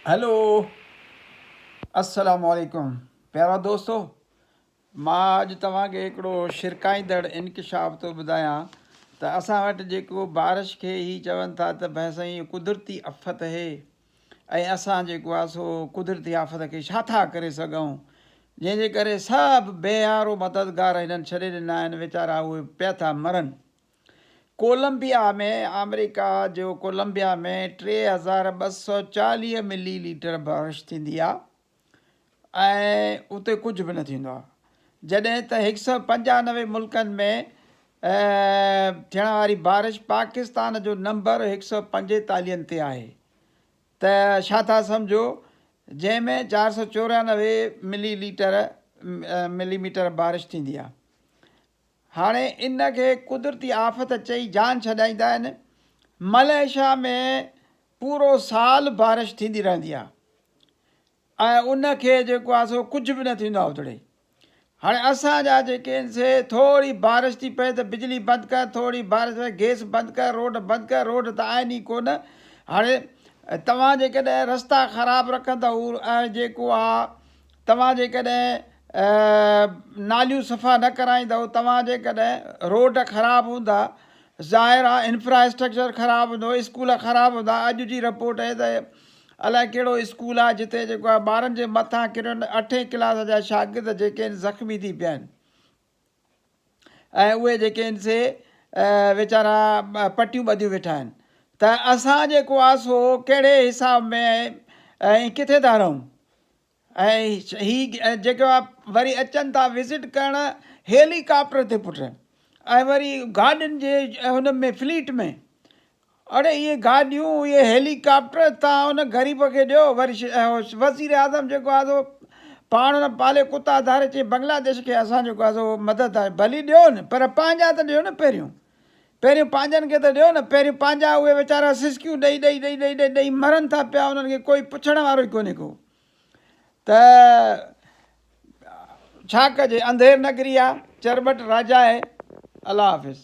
Hello, अस्सलाम वालेकुम प्यारा दोस्तो। मां अॼु तव्हांखे हिकिड़ो शिरकाईंदड़ इंकिशाफ़ थो ॿुधायां त असां वटि जेको बारिश खे ई चवनि था त भई साईं कुदरती आफ़त आहे ऐं असां जेको आहे सो कुदरती आफ़त खे छा था करे सघूं, जंहिंजे करे सभु बेहारो मददगार हिननि छॾे ॾिना आहिनि, वीचारा उहे पिया था मरनि। कोलंबिया में, अमेरिका जो कोलंबिया में 3240 मिलीलीटर बारिश थींदी आहे ऐं उते कुझु बि न थींदो आहे, जॾहिं त 195 मुल्कनि में थियण वारी बारिश पाकिस्तान जो नंबर 145 ते आहे। त छा था सम्झो, जंहिंमें 494 मिलीमीटर बारिश थींदी आहे। हाणे इन खे कुदरती आफ़त चई जान छॾाईंदा आहिनि। मलेशिया में पूरो साल बारिश थींदी रहंदी आहे ऐं उनखे जेको आहे सो कुझु बि न थींदो आहे उते। हाणे असांजा जेके आहिनि से थोरी बारिश थी पए त बिजली बंदि कर, थोरी बारिश पए गैस बंदि कर, रोड बंदि कर, रोड त आहिनि ई कोन। हाणे तव्हां जेकॾहिं रस्ता ख़राबु रखंदव ऐं जेको आहे तव्हां जेकॾहिं नालियूं सफ़ा न कराईंदव, तव्हां जेकॾहिं रोड ख़राबु हूंदा, ज़ाहिर आहे इंफ्रास्ट्रक्चर ख़राबु हूंदो, स्कूल ख़राबु हूंदा। अॼु जी रिपोर्ट आहे त अलाए कहिड़ो स्कूल आहे जिते जेको आहे ॿारनि जे मथां किरनि 8हीं क्लास जा शागिर्द जेके आहिनि ज़ख़्मी थी पिया आहिनि ऐं उहे जेके आहिनि से वीचारा पटियूं ॿधियूं वेठा आहिनि। त असां जेको आहे सो कहिड़े हिसाब में ऐं किथे था रहूं। ऐं ही जेको आहे वरी अचनि था विज़िट करणु हेलीकॉप्टर ते पुट ऐं वरी गाॾियुनि जे हुन में फ्लीट में। अड़े इहे गाॾियूं, इहे हेलीकॉप्टर तव्हां हुन ग़रीब खे ॾियो। वरी वज़ीर आज़म जेको आहे सो पाण न पाले कुता धारे चई बांग्लादेश खे असां जेको आहे सो मदद आहे, भली ॾियो न, पर पंहिंजा त ॾियो न। पहिरियों पंहिंजनि खे त ॾियो न। पहिरियों पंहिंजा उहे वीचारा सिसकियूं ॾेई ॾेई ॾेई ॾेई ॾेई ॾेई मरनि था पिया, उन्हनि खे कोई पुछण वारो ई कोन्हे को। त छा कजे, अंधेर नगरी आहे, चरबट राजा आहे। अलाह हाफ़िज़।